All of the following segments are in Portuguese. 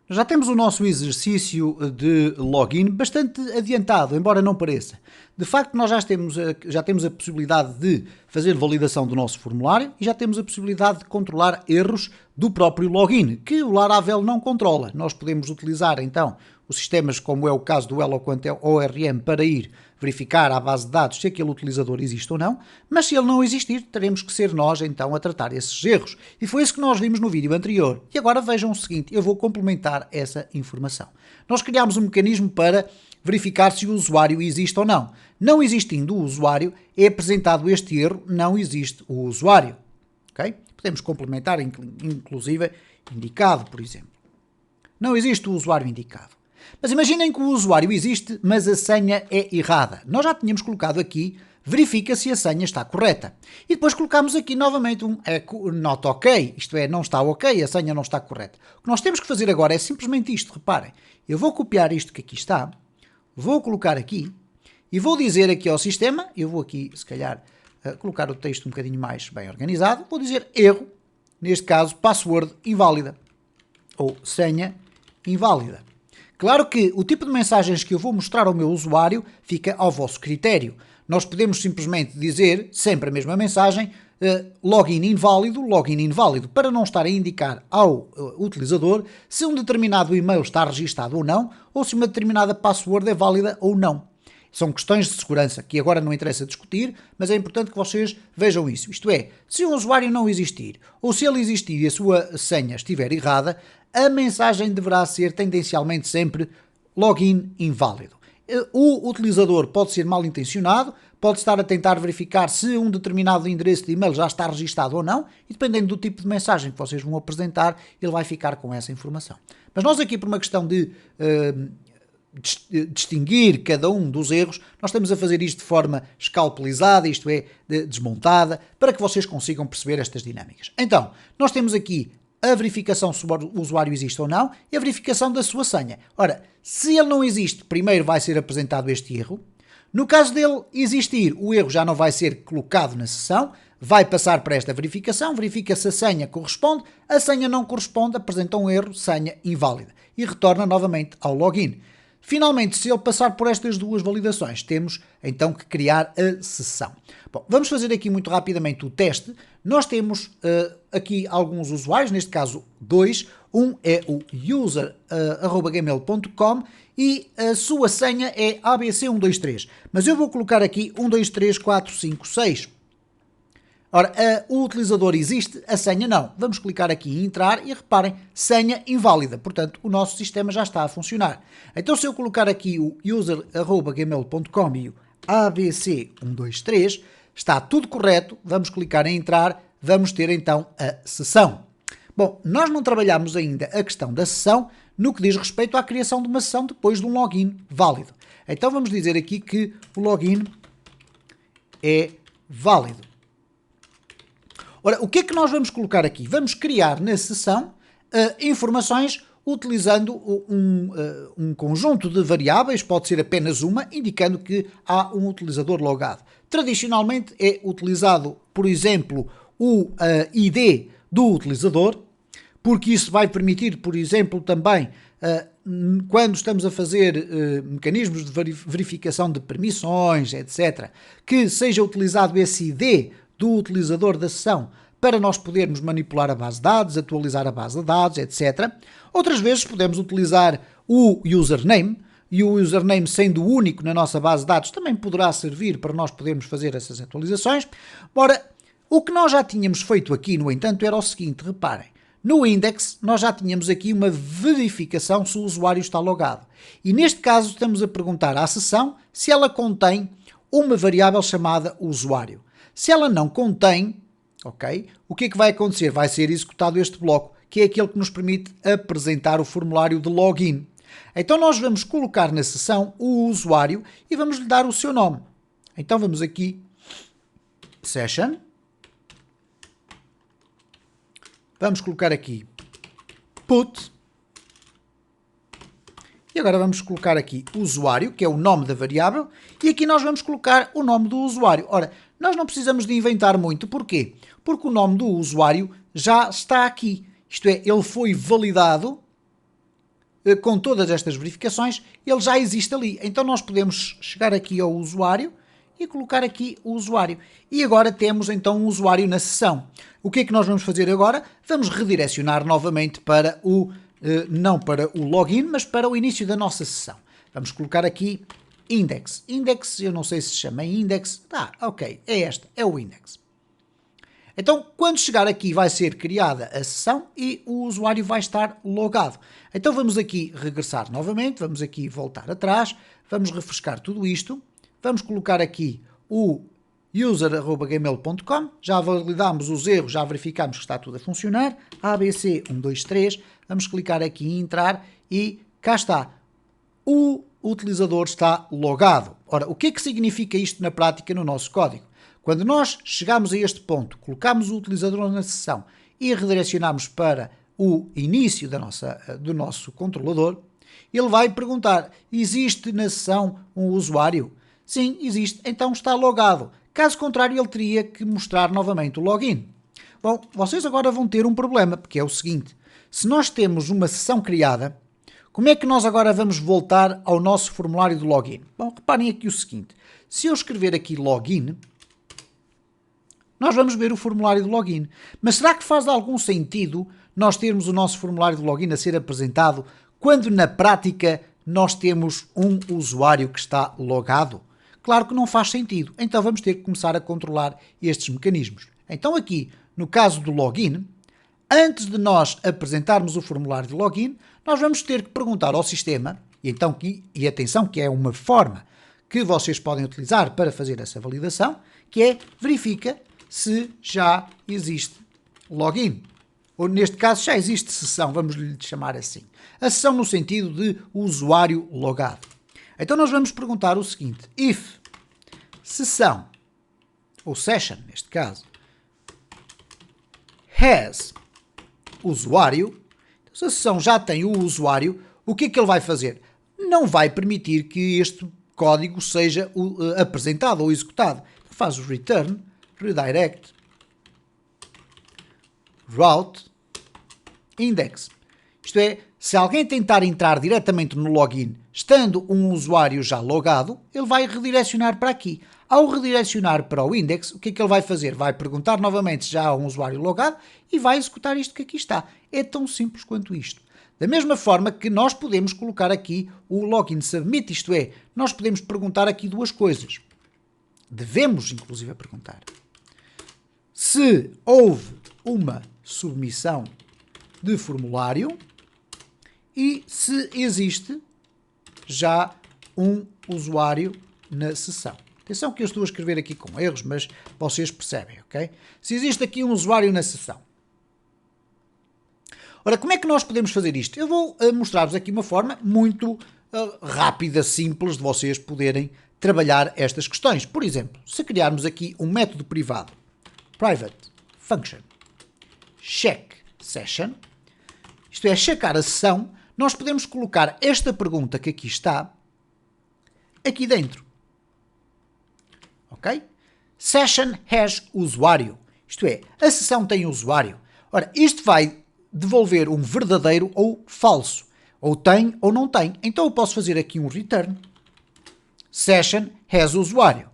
Já temos o nosso exercício de login bastante adiantado, embora não pareça. De facto, nós já temos a possibilidade de fazer validação do nosso formulário e já temos a possibilidade de controlar erros do próprio login, que o Laravel não controla. Nós podemos utilizar, então, os sistemas, como é o caso do Eloquent ORM, para ir verificar à base de dados se aquele utilizador existe ou não, mas se ele não existir, teremos que ser nós, então, a tratar esses erros. E foi isso que nós vimos no vídeo anterior. E agora vejam o seguinte, eu vou complementar essa informação. Nós criámos um mecanismo para verificar se o usuário existe ou não. Não existindo o usuário, é apresentado este erro, não existe o usuário. Okay? Podemos complementar, inclusive, indicado, por exemplo. Não existe o usuário indicado. Mas imaginem que o usuário existe, mas a senha é errada. Nós já tínhamos colocado aqui, verifica se a senha está correta. E depois colocamos aqui novamente um not ok, isto é, não está ok, a senha não está correta. O que nós temos que fazer agora é simplesmente isto, reparem. Eu vou copiar isto que aqui está, vou colocar aqui e vou dizer aqui ao sistema, eu vou aqui, se calhar, colocar o texto um bocadinho mais bem organizado, vou dizer erro, neste caso, password inválida, ou senha inválida. Claro que o tipo de mensagens que eu vou mostrar ao meu usuário fica ao vosso critério. Nós podemos simplesmente dizer, sempre a mesma mensagem, login inválido, para não estar a indicar ao utilizador se um determinado e-mail está registado ou não, ou se uma determinada password é válida ou não. São questões de segurança que agora não interessa discutir, mas é importante que vocês vejam isso. Isto é, se um usuário não existir, ou se ele existir e a sua senha estiver errada, a mensagem deverá ser tendencialmente sempre login inválido. O utilizador pode ser mal intencionado, pode estar a tentar verificar se um determinado endereço de e-mail já está registado ou não, e dependendo do tipo de mensagem que vocês vão apresentar, ele vai ficar com essa informação. Mas nós aqui, por uma questão de distinguir cada um dos erros, nós estamos a fazer isto de forma escalpelizada, isto é, desmontada, para que vocês consigam perceber estas dinâmicas. Então, nós temos aqui a verificação se o usuário existe ou não e a verificação da sua senha. Ora, se ele não existe, primeiro vai ser apresentado este erro. No caso dele existir, o erro já não vai ser colocado na sessão, vai passar para esta verificação, verifica se a senha corresponde, a senha não corresponde, apresenta um erro, senha inválida, e retorna novamente ao login. Finalmente, se ele passar por estas duas validações, temos então que criar a sessão. Bom, vamos fazer aqui muito rapidamente o teste. Nós temos aqui alguns usuários, neste caso dois. Um é o user@gmail.com e a sua senha é abc123. Mas eu vou colocar aqui 1, 2, 3, 4, 5, 6. Ora, o utilizador existe, a senha não. Vamos clicar aqui em entrar e reparem, senha inválida. Portanto, o nosso sistema já está a funcionar. Então, se eu colocar aqui o user@gmail.com e o abc123, está tudo correto. Vamos clicar em entrar, vamos ter então a sessão. Bom, nós não trabalhamos ainda a questão da sessão no que diz respeito à criação de uma sessão depois de um login válido. Então, vamos dizer aqui que o login é válido. Ora, o que é que nós vamos colocar aqui? Vamos criar na sessão informações utilizando um conjunto de variáveis, pode ser apenas uma, indicando que há um utilizador logado. Tradicionalmente é utilizado, por exemplo, o ID do utilizador, porque isso vai permitir, por exemplo, também, quando estamos a fazer mecanismos de verificação de permissões, etc., que seja utilizado esse ID do utilizador da sessão para nós podermos manipular a base de dados, atualizar a base de dados, etc. Outras vezes podemos utilizar o username, e o username sendo único na nossa base de dados também poderá servir para nós podermos fazer essas atualizações. Ora, o que nós já tínhamos feito aqui, no entanto, era o seguinte, reparem, no index nós já tínhamos aqui uma verificação se o usuário está logado. E neste caso estamos a perguntar à sessão se ela contém uma variável chamada usuário. Se ela não contém, ok, o que é que vai acontecer? Vai ser executado este bloco, que é aquele que nos permite apresentar o formulário de login. Então nós vamos colocar na sessão o usuário e vamos lhe dar o seu nome. Então vamos aqui, session, vamos colocar aqui put, e agora vamos colocar aqui usuário, que é o nome da variável, e aqui nós vamos colocar o nome do usuário. Ora, nós não precisamos de inventar muito, porquê? Porque o nome do usuário já está aqui, isto é, ele foi validado com todas estas verificações, ele já existe ali. Então nós podemos chegar aqui ao usuário e colocar aqui o usuário. E agora temos então um usuário na sessão. O que é que nós vamos fazer agora? Vamos redirecionar novamente para não para o login, mas para o início da nossa sessão. Vamos colocar aqui index. Index, eu não sei se chama index. Ok, é esta, é o index. Então, quando chegar aqui vai ser criada a sessão e o usuário vai estar logado. Então vamos aqui regressar novamente, vamos aqui voltar atrás, vamos refrescar tudo isto, vamos colocar aqui o user@gmail.com, já validámos os erros, já verificámos que está tudo a funcionar, ABC123, vamos clicar aqui em entrar e cá está, o utilizador está logado. Ora, o que é que significa isto na prática no nosso código? Quando nós chegamos a este ponto, colocamos o utilizador na sessão e redirecionamos para o início do nosso controlador, ele vai perguntar, existe na sessão um usuário? Sim, existe, então está logado. Caso contrário, ele teria que mostrar novamente o login. Bom, vocês agora vão ter um problema, porque é o seguinte, se nós temos uma sessão criada, como é que nós agora vamos voltar ao nosso formulário de login? Bom, reparem aqui o seguinte, se eu escrever aqui login, nós vamos ver o formulário de login. Mas será que faz algum sentido nós termos o nosso formulário de login a ser apresentado quando na prática nós temos um usuário que está logado? Claro que não faz sentido. Então vamos ter que começar a controlar estes mecanismos. Então aqui, no caso do login, antes de nós apresentarmos o formulário de login, nós vamos ter que perguntar ao sistema, e atenção que é uma forma que vocês podem utilizar para fazer essa validação, que é verifica se já existe login. Ou neste caso já existe sessão, vamos lhe chamar assim. A sessão no sentido de usuário logado. Então nós vamos perguntar o seguinte, if sessão, ou session neste caso, has usuário, se a sessão já tem o usuário, o que é que ele vai fazer? Não vai permitir que este código seja apresentado ou executado. Ele faz o return, redirect, route, index. Isto é, se alguém tentar entrar diretamente no login, estando um usuário já logado, ele vai redirecionar para aqui. Ao redirecionar para o index, o que é que ele vai fazer? Vai perguntar novamente se já há um usuário logado e vai executar isto que aqui está. É tão simples quanto isto. Da mesma forma que nós podemos colocar aqui o login submit, isto é, nós podemos perguntar aqui duas coisas. Devemos, inclusive, perguntar se houve uma submissão de formulário e se existe já um usuário na sessão. Atenção que eu estou a escrever aqui com erros, mas vocês percebem, ok? Se existe aqui um usuário na sessão. Ora, como é que nós podemos fazer isto? Eu vou mostrar-vos aqui uma forma muito rápida, simples, de vocês poderem trabalhar estas questões. Por exemplo, se criarmos aqui um método privado, private function, check session, isto é, checar a sessão, nós podemos colocar esta pergunta que aqui está, aqui dentro. Ok? Session has usuário. Isto é, a sessão tem usuário. Ora, isto vai devolver um verdadeiro ou falso. Ou tem ou não tem. Então eu posso fazer aqui um return. Session has usuário.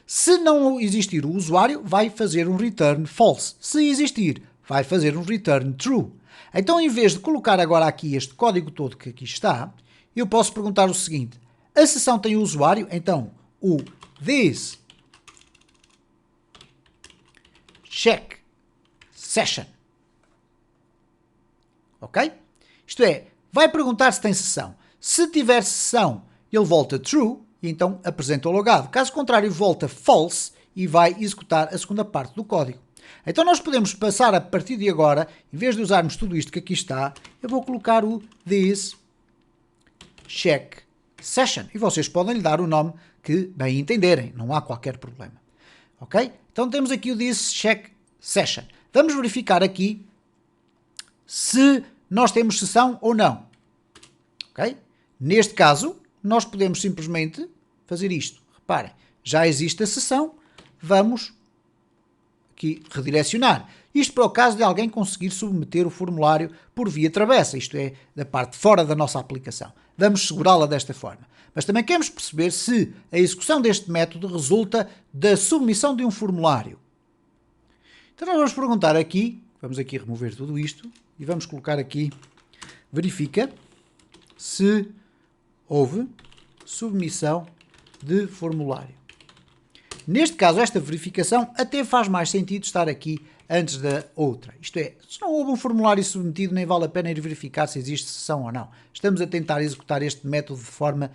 Se não existir o usuário, vai fazer um return false. Se existir, vai fazer um return true. Então, em vez de colocar agora aqui este código todo que aqui está, eu posso perguntar o seguinte. A sessão tem usuário, então o this check session. Ok? Isto é, vai perguntar se tem sessão. Se tiver sessão, ele volta true e então apresenta o logado. Caso contrário, volta false e vai executar a segunda parte do código. Então nós podemos passar a partir de agora, em vez de usarmos tudo isto que aqui está, eu vou colocar o this check session. E vocês podem lhe dar o nome que bem entenderem, não há qualquer problema. Ok? Então temos aqui o this check session. Vamos verificar aqui se nós temos sessão ou não. Ok? Neste caso, nós podemos simplesmente fazer isto. Reparem, já existe a sessão, vamos aqui redirecionar. Isto para o caso de alguém conseguir submeter o formulário por via travessa, isto é, da parte fora da nossa aplicação. Vamos segurá-la desta forma. Mas também queremos perceber se a execução deste método resulta da submissão de um formulário. Então nós vamos perguntar aqui, vamos aqui remover tudo isto e vamos colocar aqui, verifica se houve submissão de formulário. Neste caso, esta verificação até faz mais sentido estar aqui antes da outra. Isto é, se não houve um formulário submetido, nem vale a pena ir verificar se existe sessão ou não. Estamos a tentar executar este método de forma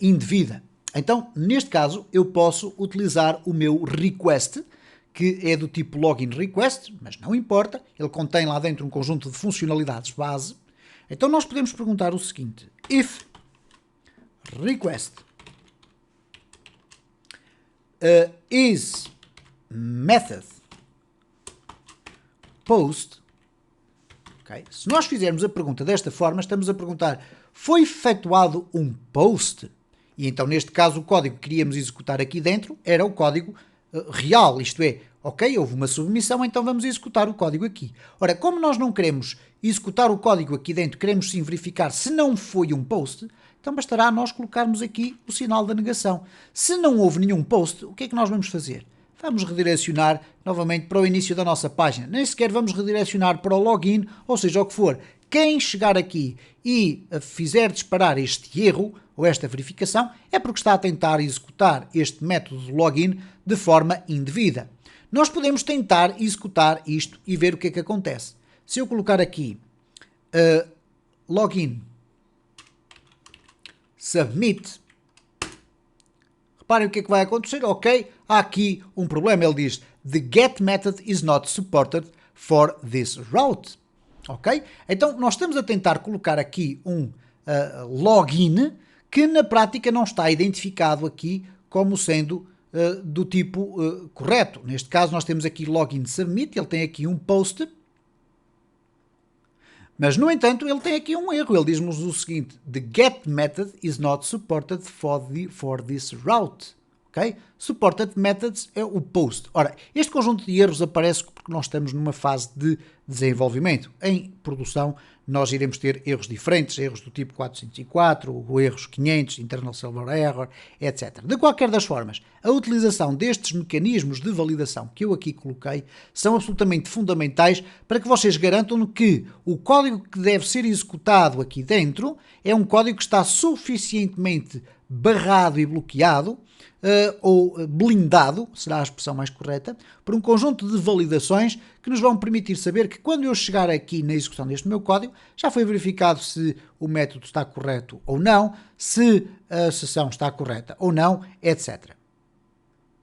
indevida. Então, neste caso, eu posso utilizar o meu request, que é do tipo login request, mas não importa, ele contém lá dentro um conjunto de funcionalidades base. Então nós podemos perguntar o seguinte: if request is method post, okay? Se nós fizermos a pergunta desta forma, estamos a perguntar: foi efetuado um post? E então, neste caso, o código que queríamos executar aqui dentro era o código real, isto é, ok, houve uma submissão, então vamos executar o código aqui. Ora, como nós não queremos executar o código aqui dentro, queremos sim verificar se não foi um post, então bastará nós colocarmos aqui o sinal da negação. Se não houve nenhum post, o que é que nós vamos fazer? Vamos redirecionar novamente para o início da nossa página. Nem sequer vamos redirecionar para o login, ou seja, o que for. Quem chegar aqui e fizer disparar este erro, ou esta verificação, é porque está a tentar executar este método de login de forma indevida. Nós podemos tentar executar isto e ver o que é que acontece. Se eu colocar aqui login submit, reparem o que é que vai acontecer. Ok, há aqui um problema. Ele diz: the get method is not supported for this route. Ok? Então, nós estamos a tentar colocar aqui um login que na prática não está identificado aqui como sendo do tipo correto. Neste caso, nós temos aqui login submit, ele tem aqui um post, mas, no entanto, ele tem aqui um erro. Ele diz-nos o seguinte: the get method is not supported for this route. Okay? Supported methods é o post. Ora, este conjunto de erros aparece porque nós estamos numa fase de desenvolvimento. Em produção, nós iremos ter erros diferentes, erros do tipo 404, ou erros 500, internal server error, etc. De qualquer das formas, a utilização destes mecanismos de validação que eu aqui coloquei são absolutamente fundamentais para que vocês garantam que o código que deve ser executado aqui dentro é um código que está suficientemente barrado e bloqueado, ou blindado, será a expressão mais correta, por um conjunto de validações que nos vão permitir saber que quando eu chegar aqui na execução deste meu código, já foi verificado se o método está correto ou não, se a sessão está correta ou não, etc.